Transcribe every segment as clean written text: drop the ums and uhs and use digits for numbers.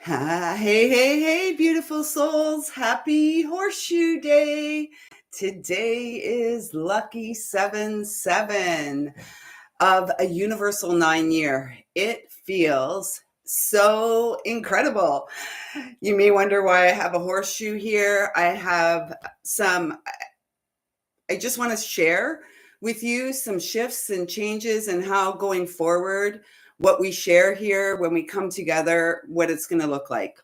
Hey, beautiful souls. Happy Horseshoe Day. Today is lucky 7/7 of a universal 9 year. It feels so incredible. You may wonder why I have a horseshoe here. I just want to share with you some shifts and changes and how going forward, what we share here when we come together, what it's going to look like.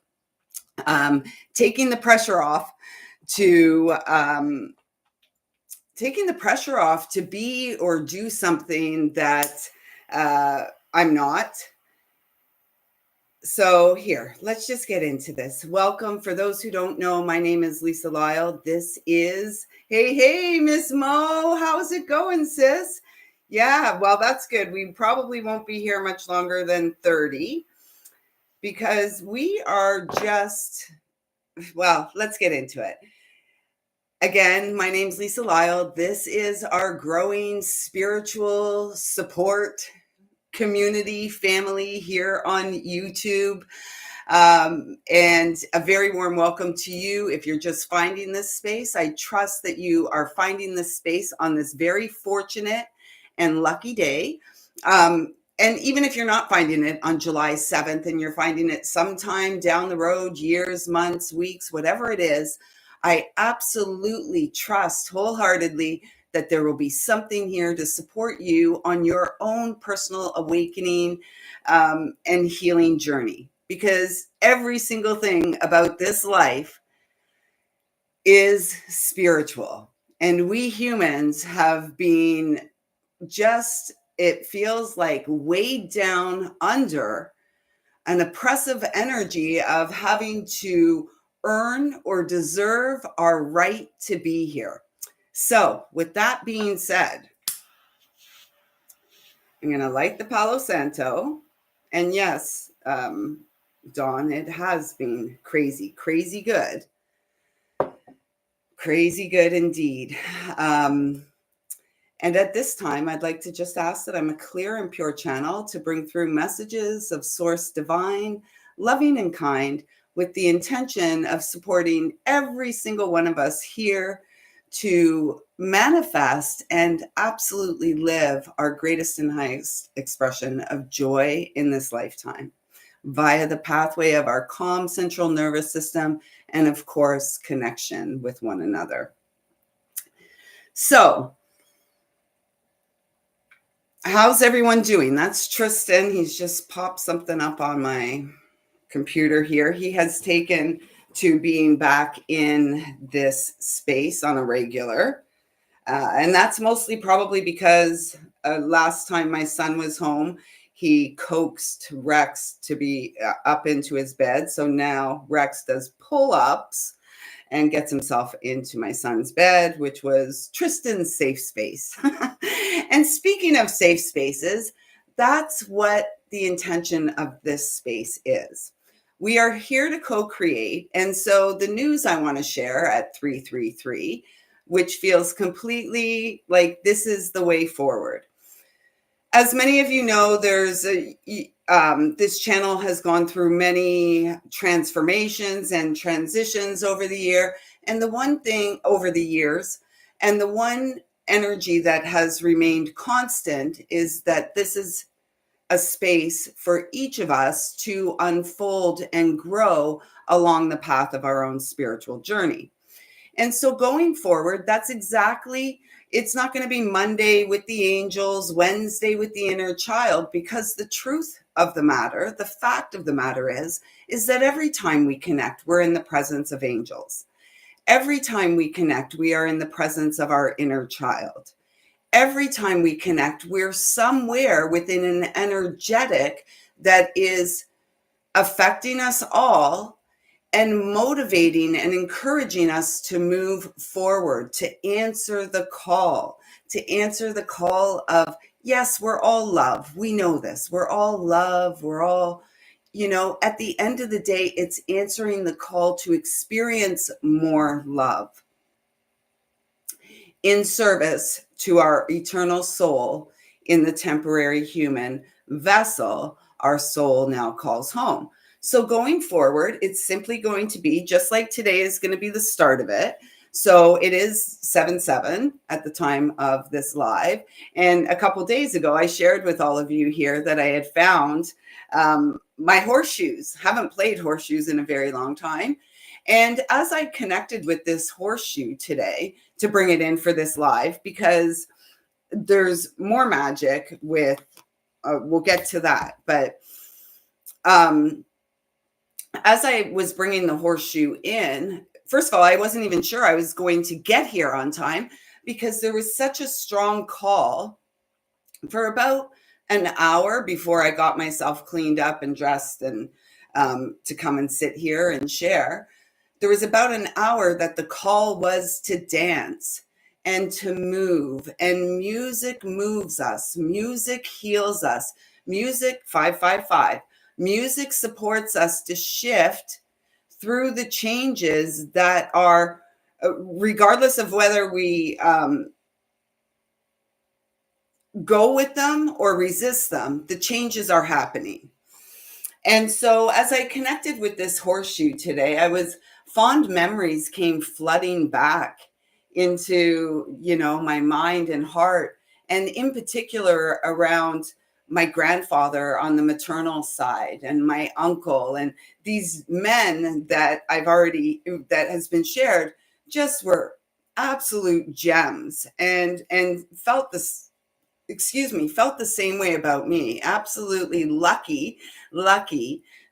um, taking the pressure off to be or do something that I'm not. So here, let's just get into this. Welcome. For those who don't know, my name is lisalyle. This is, hey, Miss Mo, how's it going, sis? Yeah, well, that's good. We probably won't be here much longer than 30 because we are just, well, let's get into it. Again, my name's lisalyle. This is our growing spiritual support community family here on YouTube. And a very warm welcome to you if you're just finding this space. I trust that you are finding this space on this very fortunate and lucky day. And even if you're not finding it on July 7th and you're finding it sometime down the road, years, months, weeks, whatever it is, I absolutely trust wholeheartedly that there will be something here to support you on your own personal awakening and healing journey. Because every single thing about this life is spiritual. And we humans have been just, it feels like weighed down under an oppressive energy of having to earn or deserve our right to be here. So, with that being said, I'm going to light the Palo Santo. And yes, Dawn, it has been crazy good. Crazy good indeed. And at this time, I'd like to just ask that I'm a clear and pure channel to bring through messages of Source Divine, loving and kind, with the intention of supporting every single one of us here to manifest and absolutely live our greatest and highest expression of joy in this lifetime via the pathway of our calm central nervous system and, of course, connection with one another. So, how's everyone doing? That's Tristan. He's just popped something up on my computer here. He has taken to being back in this space on a regular. And that's mostly probably because last time my son was home, he coaxed Rex to be up into his bed. So now Rex does pull-ups and gets himself into my son's bed, which was Tristan's safe space. And speaking of safe spaces, that's what the intention of this space is. We are here to co-create. And so the news I want to share at 333, which feels completely like this is the way forward. As many of you know, this channel has gone through many transformations and transitions over the year. And the one thing over the years, and the one energy that has remained constant is that this is a space for each of us to unfold and grow along the path of our own spiritual journey. And so going forward, that's exactly, it's not going to be Monday with the angels, Wednesday with the inner child, because the truth of the matter, the fact of the matter is that every time we connect, we're in the presence of angels. Every time we connect, we are in the presence of our inner child. Every time we connect, we're somewhere within an energetic that is affecting us all and motivating and encouraging us to move forward, to answer the call of, yes, we're all love. We know this. We're all love. We're all, at the end of the day, it's answering the call to experience more love in service to our eternal soul in the temporary human vessel our soul now calls home. So going forward, it's simply going to be just like today is going to be the start of it. So it is 7/7 at the time of this live. And a couple days ago, I shared with all of you here that I had found my horseshoes. Haven't played horseshoes in a very long time. And as I connected with this horseshoe today to bring it in for this live, because there's more magic with, we'll get to that. But um, as I was bringing the horseshoe in, first of all, I wasn't even sure I was going to get here on time because there was such a strong call for about an hour before I got myself cleaned up and dressed and to come and sit here and share. There was about an hour that the call was to dance and to move, and music moves us, music heals us, music 555, music supports us to shift through the changes that are, regardless of whether we go with them or resist them, the changes are happening. And so as I connected with this horseshoe today, I was fond memories came flooding back into, my mind and heart, and in particular around my grandfather on the maternal side and my uncle, and these men that that has been shared, just were absolute gems, and felt the same way about me. Absolutely lucky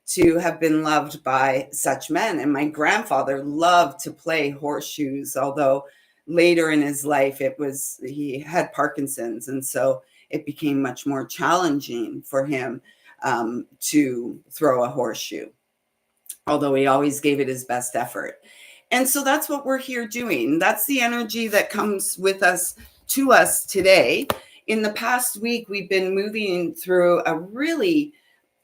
to have been loved by such men. And my grandfather loved to play horseshoes, although later in his life he had Parkinson's. And so it became much more challenging for him to throw a horseshoe, although he always gave it his best effort. And so that's what we're here doing. That's the energy that comes with us to us today. In the past week, we've been moving through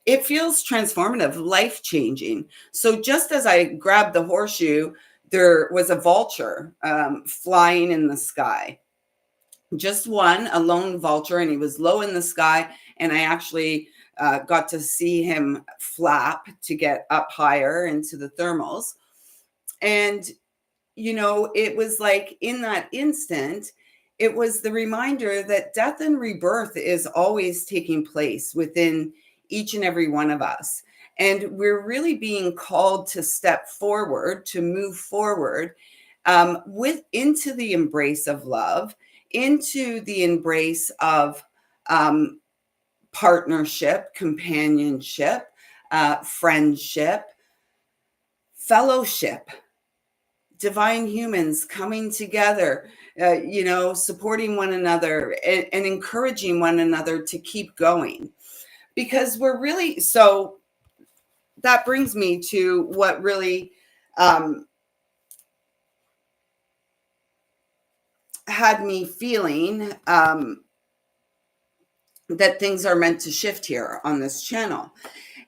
it feels transformative, life-changing. So just as I grabbed the horseshoe, there was a vulture flying in the sky. Just one, a lone vulture, and he was low in the sky. And I actually got to see him flap to get up higher into the thermals. And, it was like in that instant, it was the reminder that death and rebirth is always taking place within each and every one of us. And we're really being called to step forward, to move forward into the embrace of love, into the embrace of partnership, companionship, friendship, fellowship, divine humans coming together, supporting one another and encouraging one another to keep going. Because so that brings me to what really had me feeling that things are meant to shift here on this channel.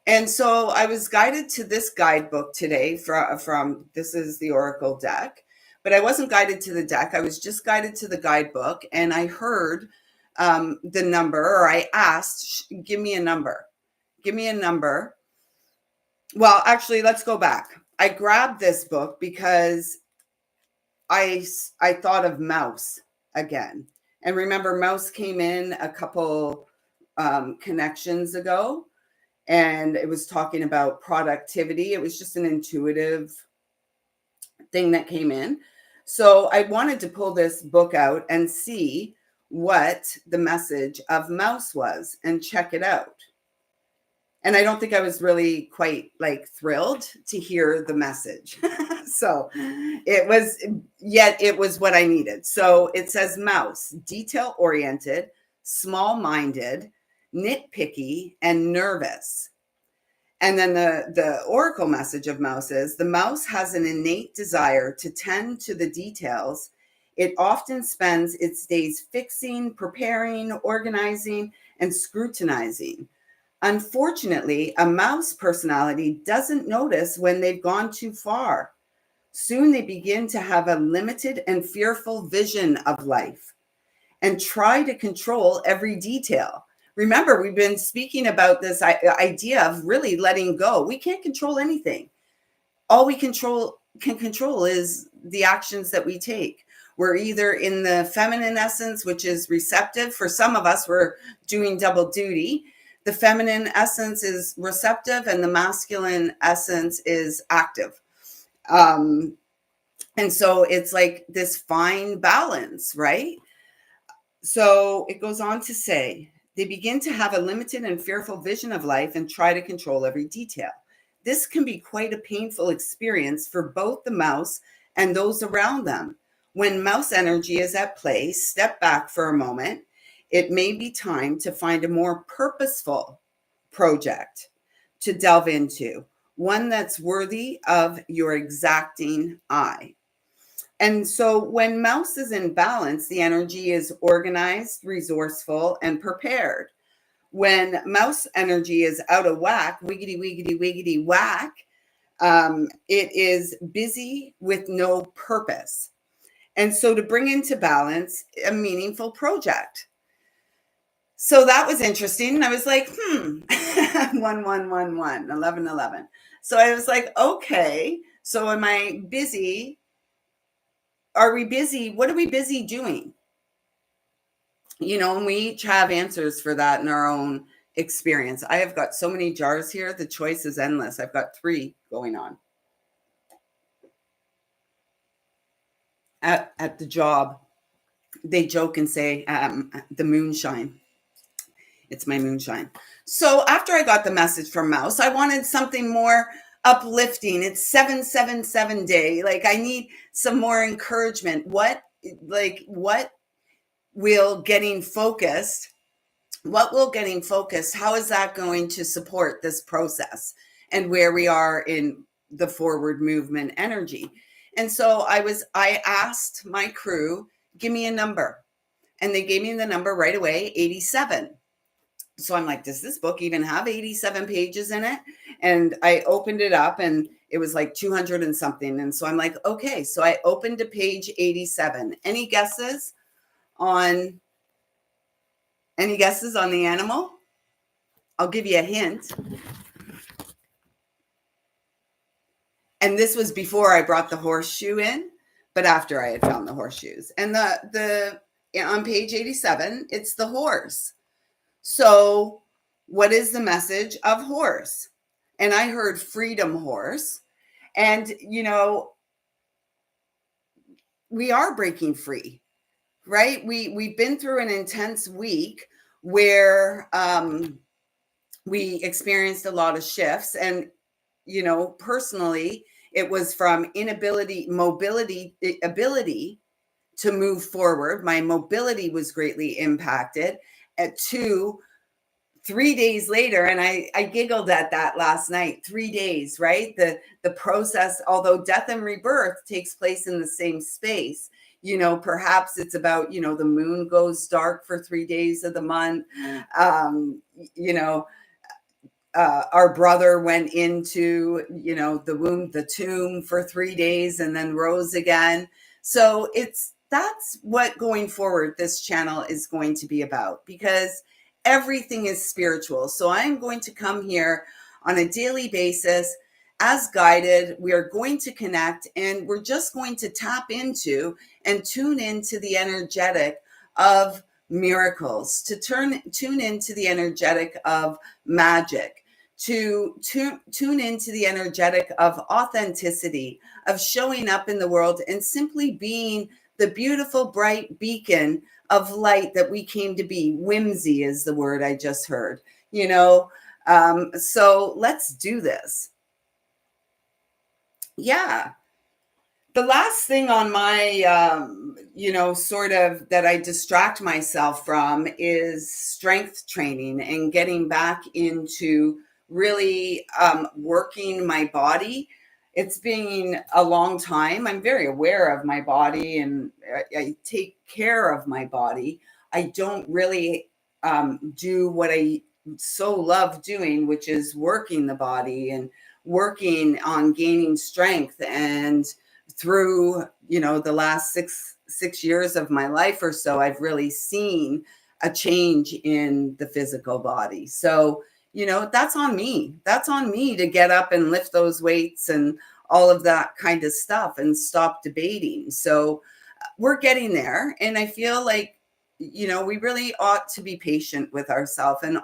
And so I was guided to this guidebook today from this is the Oracle deck, but I wasn't guided to the deck. I was just guided to the guidebook, and I heard the number, or I asked, give me a number. Give me a number. Well, actually, let's go back. I grabbed this book because I thought of mouse again. And remember, mouse came in a couple connections ago, and it was talking about productivity. It was just an intuitive thing that came in. So I wanted to pull this book out and see what the message of mouse was and check it out. And I don't think I was really quite thrilled to hear the message. So it was what I needed. So it says mouse, detail oriented, small minded, nitpicky, and nervous. And then the oracle message of mouse is the mouse has an innate desire to tend to the details. It often spends its days fixing, preparing, organizing, and scrutinizing. Unfortunately, a mouse personality doesn't notice when they've gone too far. Soon they begin to have a limited and fearful vision of life and try to control every detail, Remember, we've been speaking about this idea of really letting go. We can't control anything. All we can control is the actions that we take. We're either in the feminine essence, which is receptive. For some of us, we're doing double duty. The feminine essence is receptive and the masculine essence is active. And so it's like this fine balance, right? So it goes on to say, they begin to have a limited and fearful vision of life and try to control every detail. This can be quite a painful experience for both the mouse and those around them. When mouse energy is at play, step back for a moment. It may be time to find a more purposeful project to delve into, one that's worthy of your exacting eye. And so when mouse is in balance, the energy is organized, resourceful, and prepared. When mouse energy is out of whack, wiggity, wiggity, wiggity, whack, it is busy with no purpose. And so to bring into balance a meaningful project. So that was interesting. And I was like, 1111, 1111. So I was like, okay, so am I busy? Are we busy? What are we busy doing? And we each have answers for that in our own experience. I have got so many jars here. The choice is endless. I've got 3 going on. At the job, they joke and say, the moonshine. It's my moonshine. So after I got the message from Mouse, I wanted something more uplifting. It's 777 day. Like I need some more encouragement. What will getting focused, how is that going to support this process and where we are in the forward movement energy? And so I asked my crew, give me a number. And they gave me the number right away, 87. So I'm like, does this book even have 87 pages in it? And I opened it up and it was like 200 and something. And so I'm like, okay. So I opened to page 87. Any guesses on the animal? I'll give you a hint. And this was before I brought the horseshoe in, but after I had found the horseshoes. And the on page 87, it's the horse. So what is the message of horse? And I heard freedom horse. And, we are breaking free, right? We've been through an intense week where we experienced a lot of shifts. And, personally, it was from ability to move forward. My mobility was greatly impacted. At 3 days later, and I giggled at that last night, 3 days, right? The process, although death and rebirth takes place in the same space, perhaps it's about, the moon goes dark for 3 days of the month. Our brother went into, the tomb for 3 days and then rose again. So that's what going forward, this channel is going to be about, because everything is spiritual. So I'm going to come here on a daily basis as guided. We are going to connect and we're just going to tap into and tune into the energetic of miracles, to tune into the energetic of magic, to tune into the energetic of authenticity, of showing up in the world and simply being the beautiful, bright beacon of light that we came to be. Whimsy is the word I just heard, so let's do this. Yeah. The last thing on my, sort of that I distract myself from is strength training and getting back into really working my body. It's been a long time. I'm very aware of my body and I take care of my body. I don't really do what I so love doing, which is working the body and working on gaining strength. And through, the last six years of my life or so, I've really seen a change in the physical body. So, that's on me. That's on me to get up and lift those weights and all of that kind of stuff and stop debating. So we're getting there. And I feel like, we really ought to be patient with ourselves and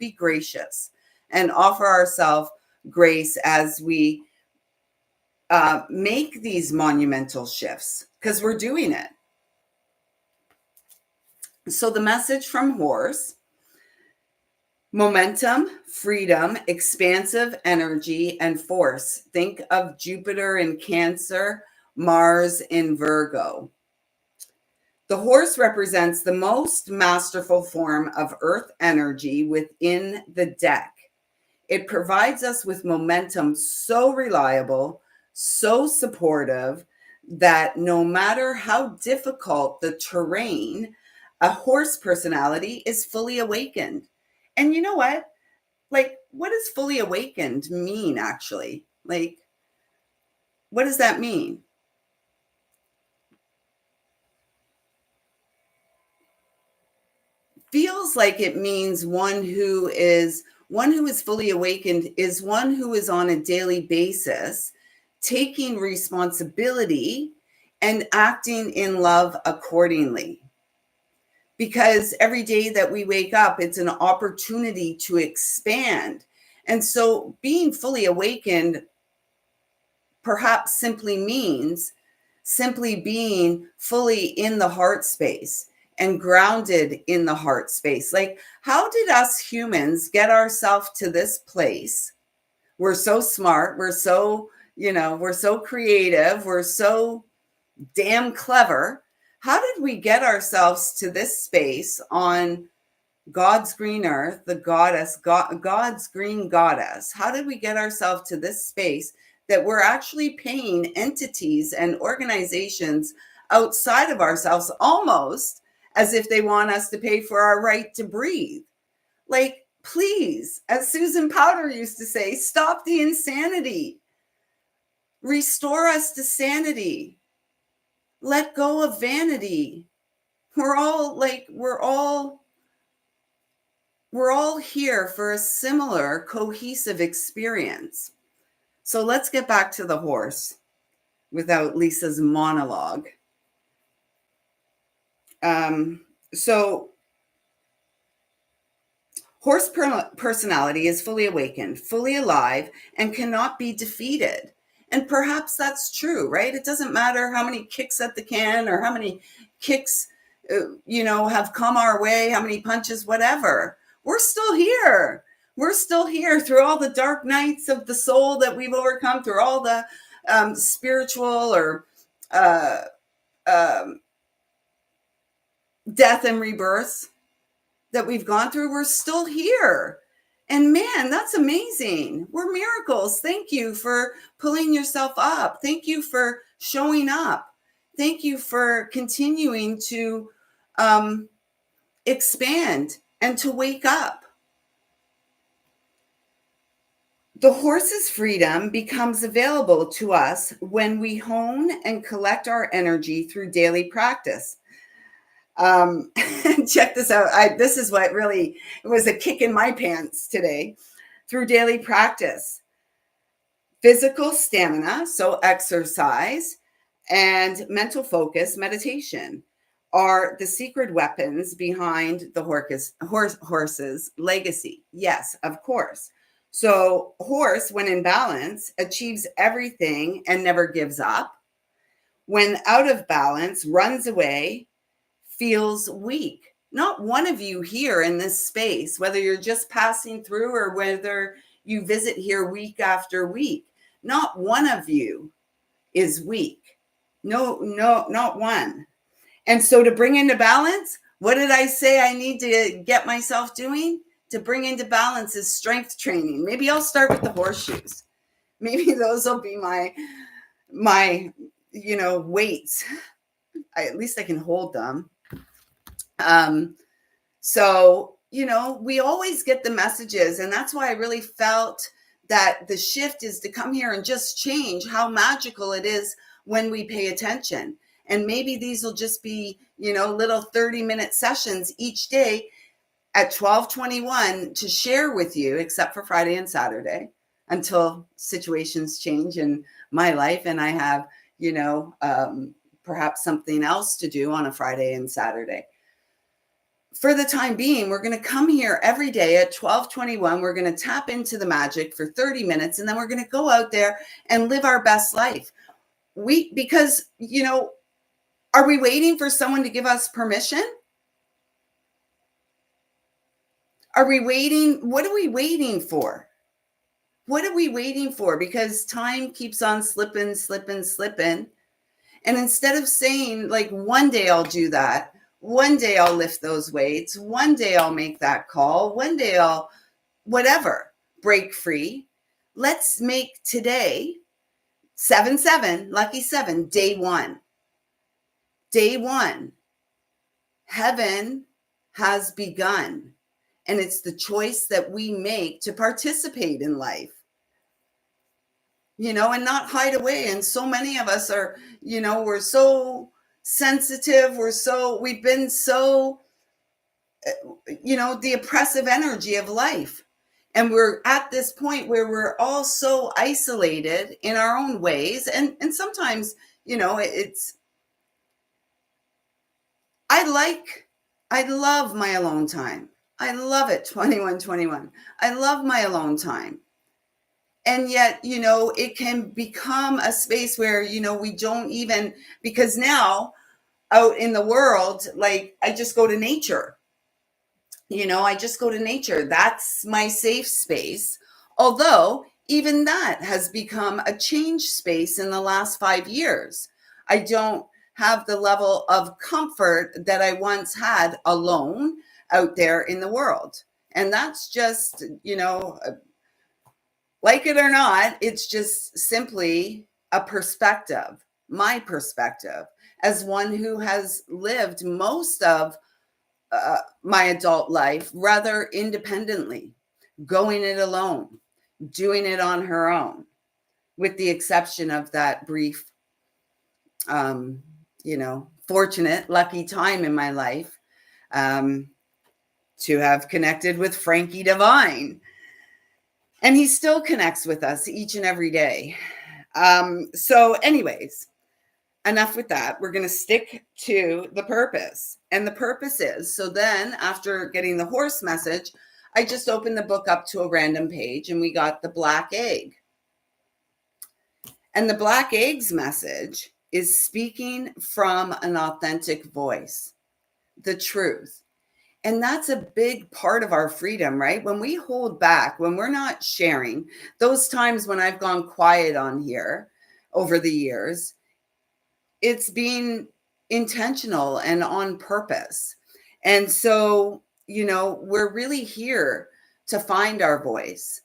be gracious and offer ourselves grace as we make these monumental shifts, because we're doing it. So the message from Horse: momentum, freedom, expansive energy, and force. Think of Jupiter in Cancer, Mars in Virgo. The horse represents the most masterful form of earth energy within the deck. It provides us with momentum so reliable, so supportive, that no matter how difficult the terrain, a horse personality is fully awakened. And you know what? Like, what does fully awakened mean, actually? Like, what does that mean? Feels like it means one who is fully awakened is one who is on a daily basis taking responsibility and acting in love accordingly. Because every day that we wake up, it's an opportunity to expand. And so being fully awakened perhaps simply means simply being fully in the heart space and grounded in the heart space. Like, how did us humans get ourselves to this place? We're so smart. We're so, we're so creative. We're so damn clever. How did we get ourselves to this space on God's green earth, the goddess, God's green goddess? How did we get ourselves to this space that we're actually paying entities and organizations outside of ourselves almost as if they want us to pay for our right to breathe? Like, please, as Susan Powter used to say, stop the insanity. Restore us to sanity. Let go of vanity. We're all here for a similar cohesive experience. So let's get back to the horse without Lisa's monologue. So horse personality is fully awakened, fully alive, and cannot be defeated. And perhaps that's true, right? It doesn't matter how many kicks at the can or how many kicks, have come our way, how many punches, whatever. We're still here. We're still here through all the dark nights of the soul that we've overcome, through all the spiritual or death and rebirth that we've gone through. We're still here. And man, that's amazing. We're miracles. Thank you for pulling yourself up. Thank you for showing up. Thank you for continuing to expand and to wake up. The horse's freedom becomes available to us when we hone and collect our energy through daily practice. Check this out. This is what really was a kick in my pants today. Through daily practice, physical stamina, so exercise, and mental focus, meditation, are the secret weapons behind the horse's legacy. Yes, of course. So horse, when in balance, achieves everything and never gives up. When out of balance, runs away, feels weak. Not one of you here in this space, whether you're just passing through or whether you visit here week after week, not one of you is weak. No, not one. And so to bring into balance, what did I say I need to get myself doing? To bring into balance is strength training. Maybe I'll start with the horseshoes. Maybe those will be my weights. At least I can hold them. So, we always get the messages, and that's why I really felt that the shift is to come here and just change how magical it is when we pay attention. And maybe these will just be, little 30-minute sessions each day at 12:21 to share with you, except for Friday and Saturday, until situations change in my life and I have, perhaps something else to do on a Friday and Saturday. For the time being, we're going to come here every day at 12:21. We're going to tap into the magic for 30 minutes, and then we're going to go out there and live our best life. Because, are we waiting for someone to give us permission? Are we waiting? What are we waiting for? What are we waiting for? Because time keeps on slipping. And instead of saying, like, one day I'll do that, one day I'll lift those weights, one day I'll make that call, one day I'll whatever, break free. Let's make today 7-7, lucky 7, day one. Day one. Heaven has begun. And it's the choice that we make to participate in life, and not hide away. And so many of us are, we're so sensitive. We've been so, the oppressive energy of life. And we're at this point where we're all so isolated in our own ways. And sometimes, I love my alone time. I love it. 21:21. I love my alone time. And yet, it can become a space where, we don't even, because now out in the world, like, I just go to nature. I just go to nature. That's my safe space. Although even that has become a change space in the last 5 years. I don't have the level of comfort that I once had alone out there in the world. And that's just, like it or not, it's just simply a perspective, my perspective, as one who has lived most of my adult life rather independently, going it alone, doing it on her own, with the exception of that brief, fortunate, lucky time in my life to have connected with Frankie Divine. And he still connects with us each and every day. So anyways, enough with that. We're going to stick to the purpose. And the purpose is, so then after getting the horse message, I just opened the book up to a random page and we got the black egg. And the black egg's message is speaking from an authentic voice, the truth. And that's a big part of our freedom, right? When we hold back, when we're not sharing, those times when I've gone quiet on here over the years, it's being intentional and on purpose. And so, we're really here to find our voice,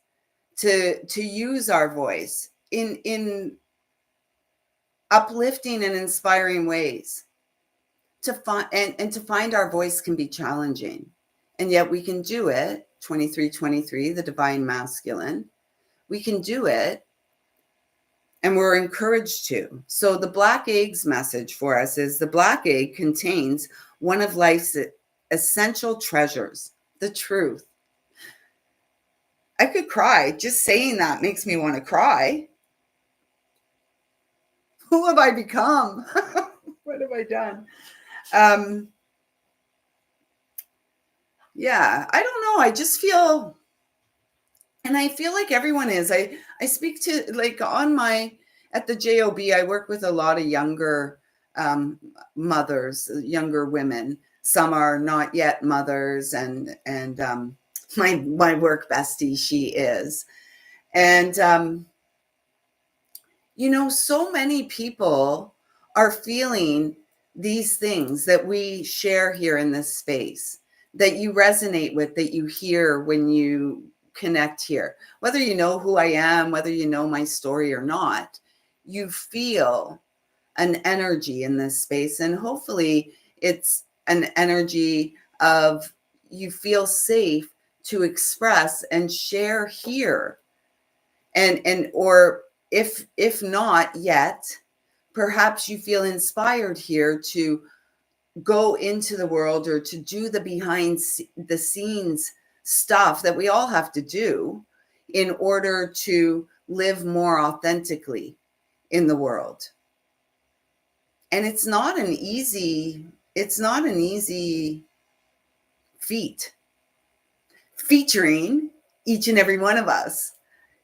to use our voice in uplifting and inspiring ways. To find and to find our voice can be challenging, and yet we can do it. 2323, the divine masculine, we can do it, and we're encouraged to. So the black egg's message for us is the black egg contains one of life's essential treasures, the truth. I could cry. Just saying that makes me want to cry. Who have I become? What have I done? Yeah, I don't know. I just feel, and I feel like everyone is. I speak to, like, at the JOB, I work with a lot of younger mothers, younger women. Some are not yet mothers, and my work bestie, she is. And so many people are feeling these things that we share here in this space, that you resonate with, that you hear when you connect here. Whether you know who I am, whether you know my story or not, you feel an energy in this space. And hopefully it's an energy of you feel safe to express and share here. Or if not yet, Perhaps you feel inspired here to go into the world or to do the behind the scenes stuff that we all have to do in order to live more authentically in the world. And it's not an easy feat, featuring each and every one of us,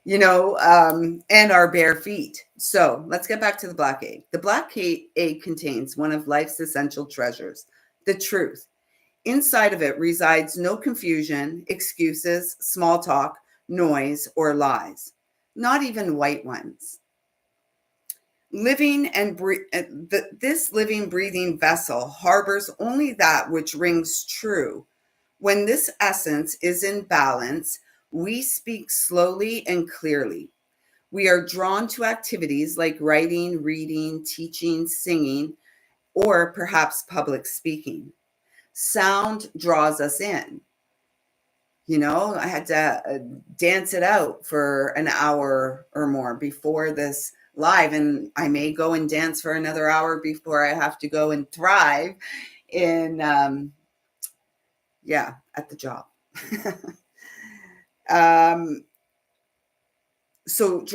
and our bare feet. So let's get back to the black egg. The black egg contains one of life's essential treasures, the truth. Inside of it resides no confusion, excuses, small talk, noise, or lies, not even white ones. This living, breathing vessel harbors only that which rings true. When this essence is in balance, we speak slowly and clearly. We are drawn to activities like writing, reading, teaching, singing, or perhaps public speaking. Sound draws us in. I had to dance it out for an hour or more before this live, and I may go and dance for another hour before I have to go and thrive in, at the job. So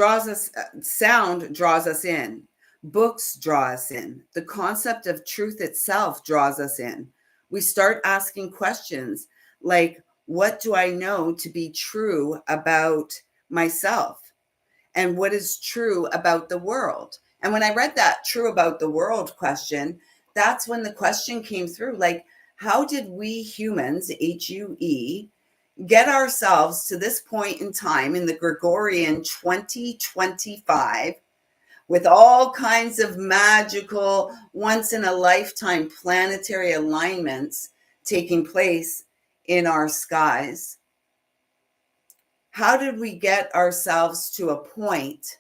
sound draws us in. Books draw us in. The concept of truth itself draws us in. We start asking questions like, what do I know to be true about myself? And what is true about the world? And when I read that true about the world question, that's when the question came through, like, how did we humans, HUE, get ourselves to this point in time in the Gregorian 2025 with all kinds of magical, once in a lifetime planetary alignments taking place in our skies? How did we get ourselves to a point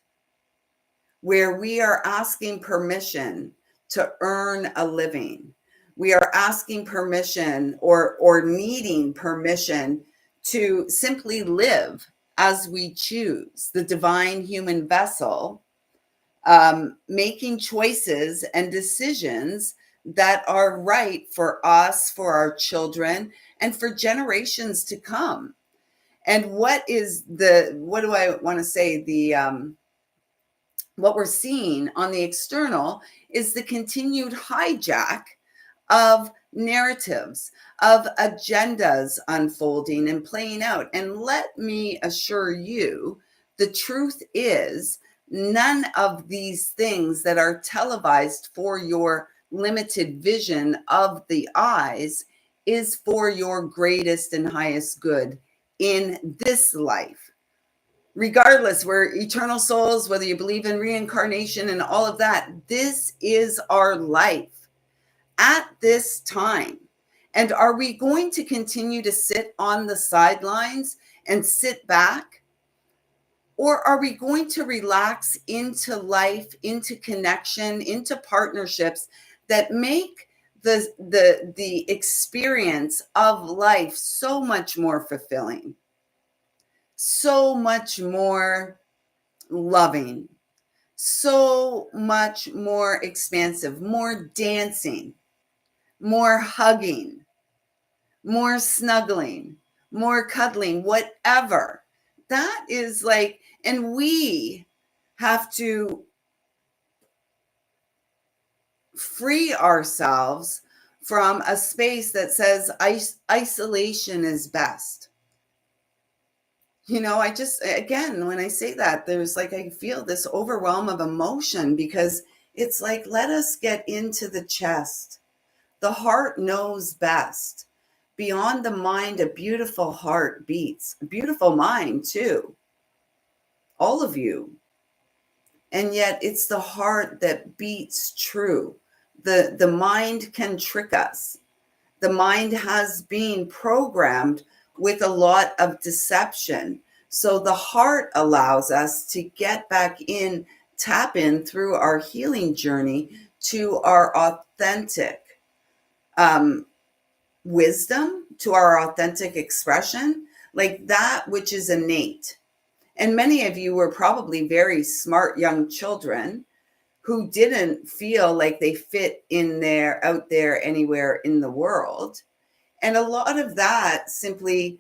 where we are asking permission to earn a living? We are asking permission or needing permission to simply live as we choose, the divine human vessel, making choices and decisions that are right for us, for our children, and for generations to come. And what do I want to say? What we're seeing on the external is the continued hijack of narratives, of agendas unfolding and playing out. And let me assure you, the truth is, none of these things that are televised for your limited vision of the eyes is for your greatest and highest good in this life. Regardless, we're eternal souls, whether you believe in reincarnation and all of that, this is our life at this time. And are we going to continue to sit on the sidelines and sit back? Or are we going to relax into life, into connection, into partnerships that make the experience of life so much more fulfilling, so much more loving, so much more expansive, more dancing, more hugging, more snuggling, more cuddling, whatever? That is like, and we have to free ourselves from a space that says isolation is best. I just, again, when I say that, there's like, I feel this overwhelm of emotion because it's like, let us get into the chest. The heart knows best. Beyond the mind, a beautiful heart beats. A beautiful mind, too. All of you. And yet it's the heart that beats true. The mind can trick us. The mind has been programmed with a lot of deception. So the heart allows us to get back in, tap in through our healing journey to our authentic wisdom, to our authentic expression, like that which is innate. And many of you were probably very smart young children who didn't feel like they fit in there, out there, anywhere in the world. And a lot of that simply,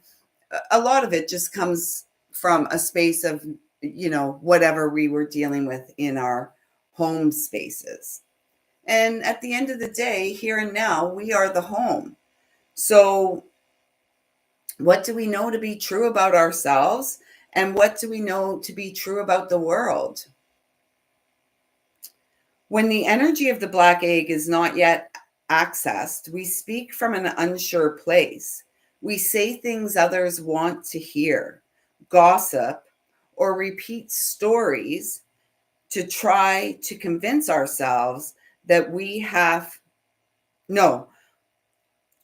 a lot of it just comes from a space of, whatever we were dealing with in our home spaces. And at the end of the day, here and now, we are the home. So, what do we know to be true about ourselves? And what do we know to be true about the world? When the energy of the black egg is not yet accessed, we speak from an unsure place. We say things others want to hear, gossip, or repeat stories to try to convince ourselves that we have. No,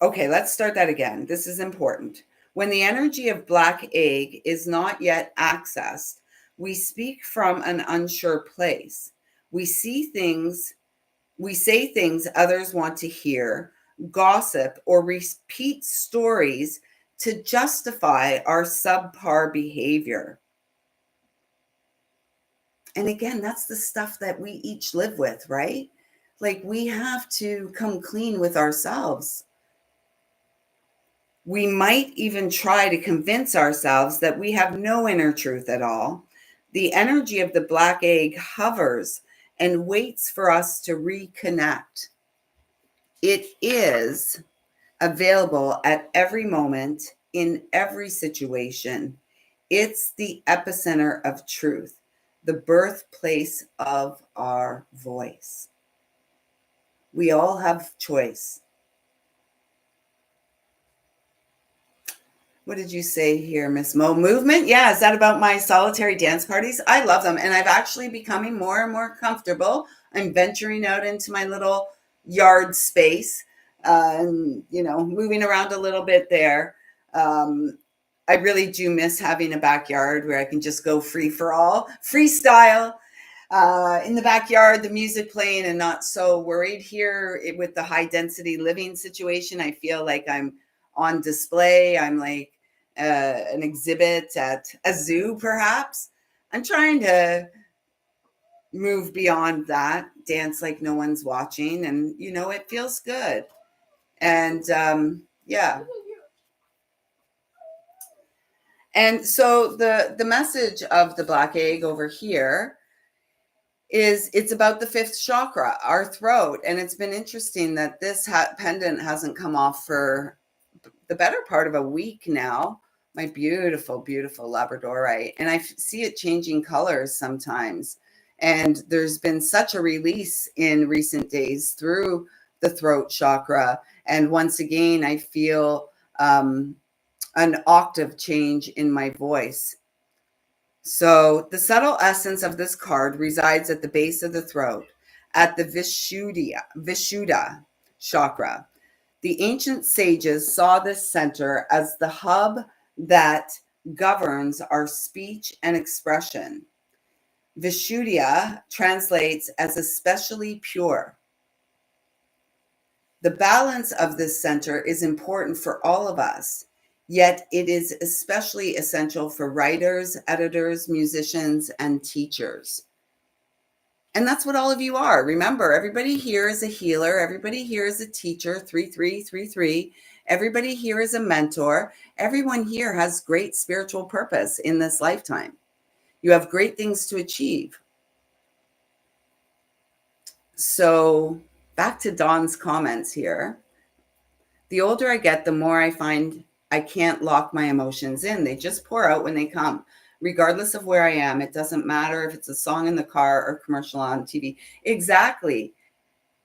okay, let's start that again. This is important. When the energy of black egg is not yet accessed, we speak from an unsure place. We see things We say things others want to hear, gossip, or repeat stories to justify our subpar behavior. And again, that's the stuff that we each live with, right? Like, we have to come clean with ourselves. We might even try to convince ourselves that we have no inner truth at all. The energy of the black egg hovers and waits for us to reconnect. It is available at every moment, in every situation. It's the epicenter of truth, the birthplace of our voice. We all have choice. What did you say here, Miss Mo? Movement? Yeah, is that about my solitary dance parties? I love them. And I've actually becoming more and more comfortable. I'm venturing out into my little yard space, and, moving around a little bit there. I really do miss having a backyard where I can just go free for all, freestyle, in the backyard, the music playing, and not so worried here with the high density living situation. I feel like I'm on display. I'm like an exhibit at a zoo, perhaps. I'm trying to move beyond that, dance like no one's watching, and it feels good. And yeah. And so the message of the black egg over here is it's about the fifth chakra, our throat. And it's been interesting that this pendant hasn't come off for the better part of a week now. My beautiful, beautiful Labradorite. And I see it changing colors sometimes. And there's been such a release in recent days through the throat chakra. And once again, I feel an octave change in my voice. So the subtle essence of this card resides at the base of the throat, at the Vishuddha chakra. The ancient sages saw this center as the hub that governs our speech and expression. Vishuddha translates as especially pure. The balance of this center is important for all of us, yet it is especially essential for writers, editors, musicians, and teachers. And that's what all of you are. Remember, everybody here is a healer. Everybody here is a teacher, 3333. Everybody here is a mentor. Everyone here has great spiritual purpose in this lifetime. You have great things to achieve. So back to Dawn's comments here. The older I get, the more I find I can't lock my emotions in. They just pour out when they come. Regardless of where I am, it doesn't matter if it's a song in the car or commercial on TV. Exactly.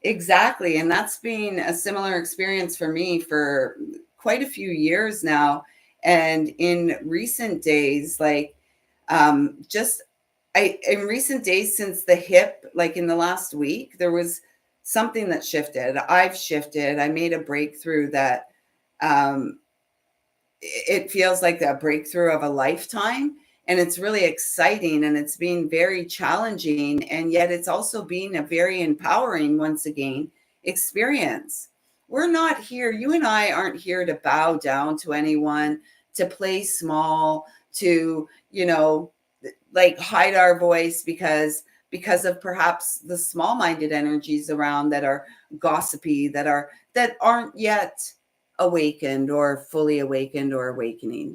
And that's been a similar experience for me for quite a few years now. And in recent days, in recent days since the hip, like in the last week, there was something that shifted. I've shifted. I made a breakthrough that it feels like a breakthrough of a lifetime. And it's really exciting, and it's been very challenging. And yet it's also been a very empowering, once again, experience. We're not here. You and I aren't here to bow down to anyone, to play small, to, hide our voice because because of perhaps the small-minded energies around that are gossipy, that aren't yet awakened or fully awakened or awakening,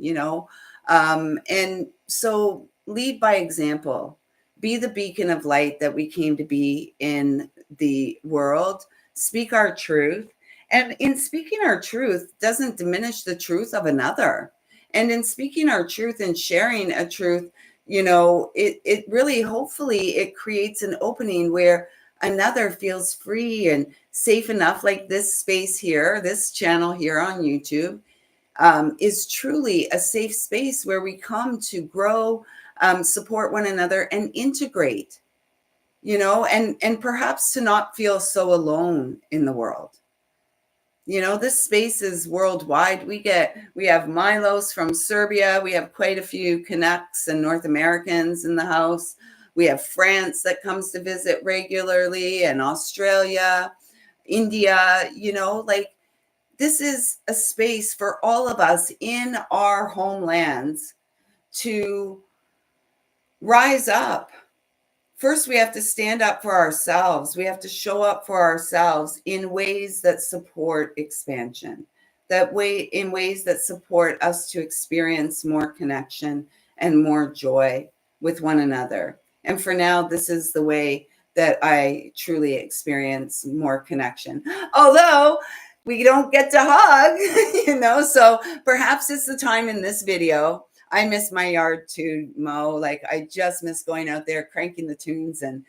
and so lead by example, be the beacon of light that we came to be in the world, speak our truth. And in speaking our truth doesn't diminish the truth of another. And in speaking our truth and sharing a truth, it really, hopefully, it creates an opening where another feels free and safe enough, like this space here, this channel here on YouTube, is truly a safe space where we come to grow, support one another, and integrate, and perhaps to not feel so alone in the world. This space is worldwide. We have Milos from Serbia. We have quite a few Canucks and North Americans in the house. We have France that comes to visit regularly, and Australia, India, like this is a space for all of us in our homelands to rise up. First, we have to stand up for ourselves. We have to show up for ourselves in ways that support expansion, in ways that support us to experience more connection and more joy with one another. And for now, this is the way that I truly experience more connection. Although we don't get to hug, so perhaps it's the time in this video. I miss my yard too, Mo. Like, I just miss going out there, cranking the tunes and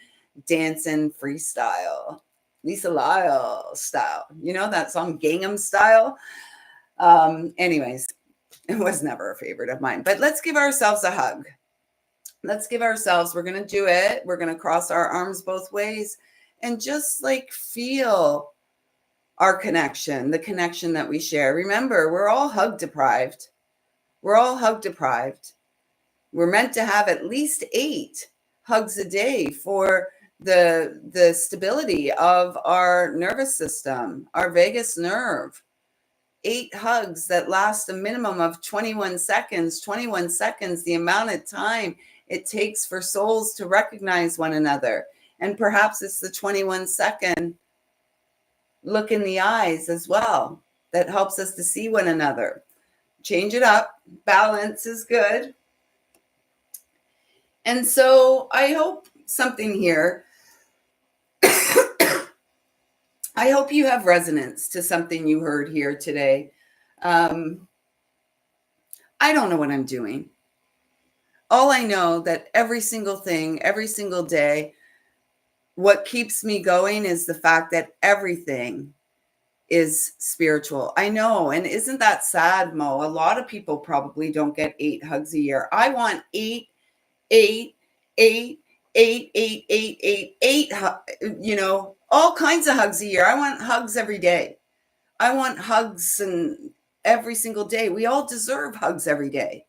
dancing freestyle, lisalyle style. You know that song, Gangnam Style? Anyways, it was never a favorite of mine. But let's give ourselves a hug. We're going to do it. We're going to cross our arms both ways and just like feel our connection, the connection that we share. Remember, we're all hug deprived. We're meant to have at least 8 hugs a day for the stability of our nervous system, our vagus nerve. 8 hugs that last a minimum of 21 seconds. 21 seconds, the amount of time it takes for souls to recognize one another. And perhaps it's the 21-second look in the eyes as well that helps us to see one another. Change it up. Balance is good. And so I hope something here, I hope you have resonance to something you heard here today. I don't know what I'm doing. All I know that every single thing, every single day, what keeps me going is the fact that everything is spiritual. I know. And isn't that sad, Mo? A lot of people probably don't get 8 hugs a year. I want 8, all kinds of hugs a year. I want hugs every day. I want hugs and every single day. We all deserve hugs every day.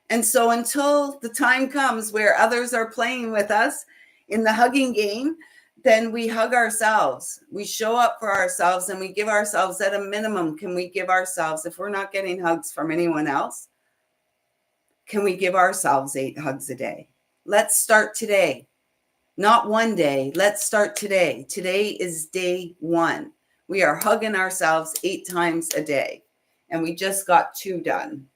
And so until the time comes where others are playing with us in the hugging game, then we hug ourselves. We show up for ourselves and we give ourselves, at a minimum, can we give ourselves, if we're not getting hugs from anyone else, can we give ourselves 8 hugs a day? Let's start today. Not one day. Let's start today. Today is day 1. We are hugging ourselves 8 times a day. And we just got 2 done.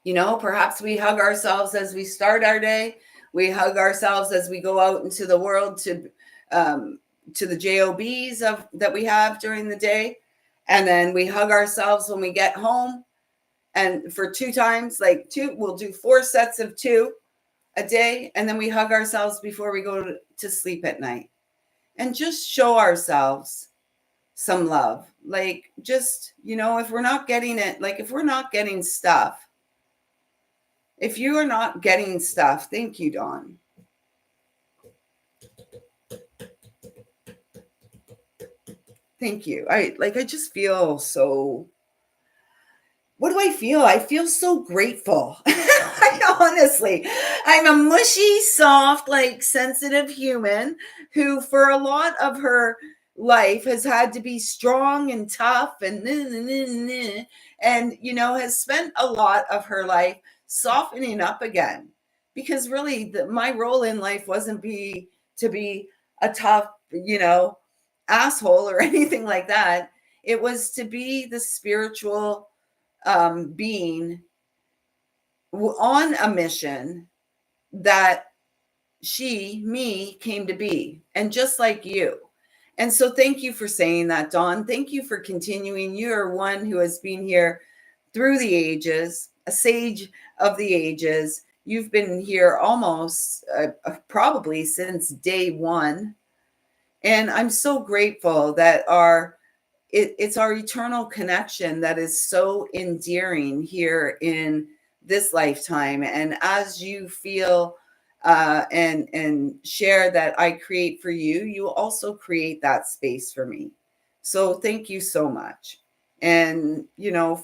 Perhaps we hug ourselves as we start our day. We hug ourselves as we go out into the world to the JOBs that we have during the day. And then we hug ourselves when we get home. And for 2 times, we'll do 4 sets of 2 a day. And then we hug ourselves before we go to sleep at night. And just show ourselves some love. If we're not getting it, if we're not getting stuff, if you are not getting stuff, thank you, Dawn. Thank you. I just feel so, what do I feel? I feel so grateful. Honestly, I'm a mushy, soft, sensitive human who for a lot of her life has had to be strong and tough and has spent a lot of her life softening up again because really my role in life wasn't to be a tough, asshole or anything like that. It was to be the spiritual being on a mission that me came to be, and just like you. And so thank you for saying that, Dawn. Thank you for continuing. You're one who has been here through the ages, a sage of the ages. You've been here almost probably since day one. And I'm so grateful that it's our eternal connection that is so endearing here in this lifetime. And as you feel and share that I create for you, you also create that space for me. So thank you so much. And,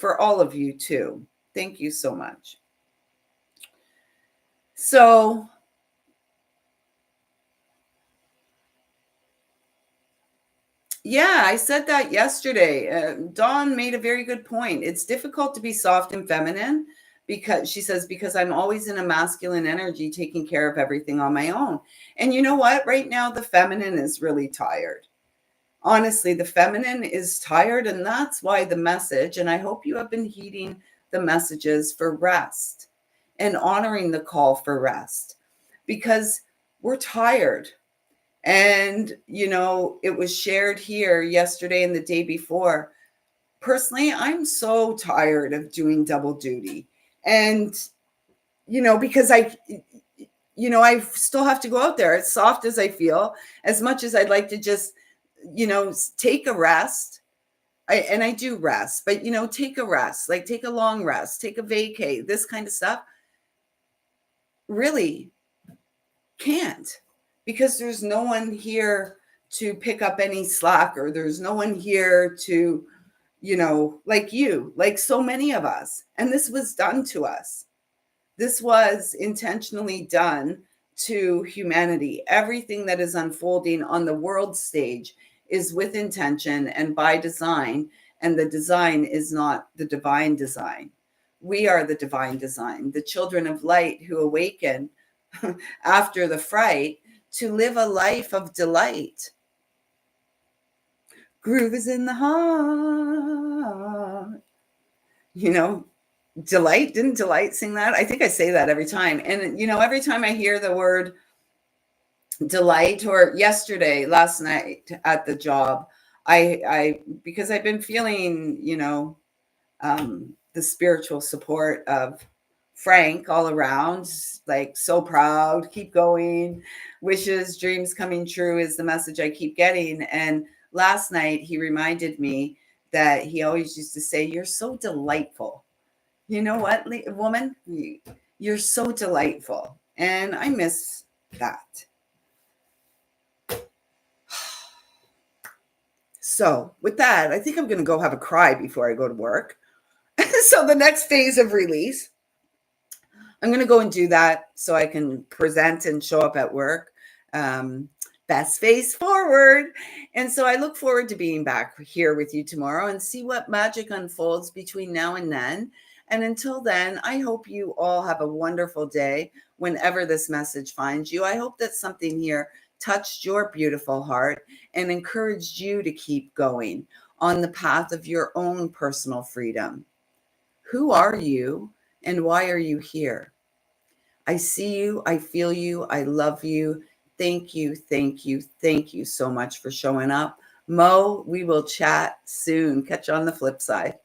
for all of you too. Thank you so much. So, yeah, I said that yesterday. Dawn made a very good point. It's difficult to be soft and feminine because she says, because I'm always in a masculine energy taking care of everything on my own. And you know what? Right now, the feminine is really tired. Honestly, the feminine is tired. And that's why the message, and I hope you have been heeding the messages for rest and honoring the call for rest, because we're tired. And, it was shared here yesterday and the day before. Personally, I'm so tired of doing double duty. And, because I still have to go out there as soft as I feel, as much as I'd like to just, take a rest. And I do rest, but, take a rest, like take a long rest, take a vacay, this kind of stuff. Really can't, because there's no one here to pick up any slack, or there's no one here to, like so many of us. And this was done to us. This was intentionally done to humanity. Everything that is unfolding on the world stage is with intention and by design. And the design is not the divine design. We are the divine design, the children of light who awaken after the fright to live a life of delight. Groove is in the heart. Delight, didn't Delight sing that? I think I say that every time. And, every time I hear the word delight, or last night at the job, because I've been feeling, the spiritual support of Frank all around, like so proud, keep going, wishes, dreams coming true is the message I keep getting. And last night he reminded me that he always used to say, "You're so delightful. You know what, woman? You're so delightful." And I miss that. So with that, I think I'm going to go have a cry before I go to work. So the next phase of release, I'm going to go and do that so I can present and show up at work. Best face forward. And so I look forward to being back here with you tomorrow and see what magic unfolds between now and then. And until then, I hope you all have a wonderful day whenever this message finds you. I hope that something here touched your beautiful heart and encouraged you to keep going on the path of your own personal freedom. Who are you and why are you here? I see you. I feel you. I love you. Thank you. Thank you. Thank you so much for showing up. Mo, we will chat soon. Catch you on the flip side.